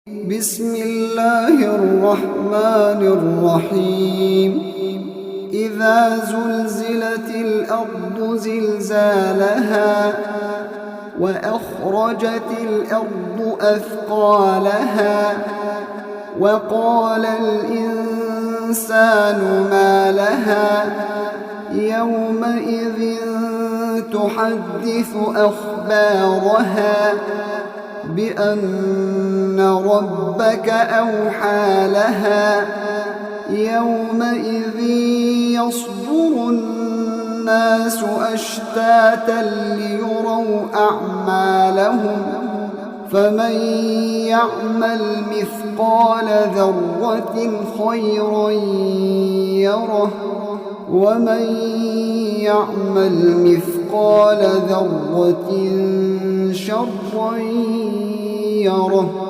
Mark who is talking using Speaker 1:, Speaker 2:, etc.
Speaker 1: بسم الله الرحمن الرحيم إذا زلزلت الأرض زلزالها وأخرجت الأرض أثقالها وقال الإنسان ما لها يومئذ تحدث أخبارها بأن ربك أوحى لها يومئذ يصدر الناس أشتاتا ليروا أعمالهم فمن يعمل مثقال ذرة خيرا يره ومن يعمل مثقال ذرة شرا يره.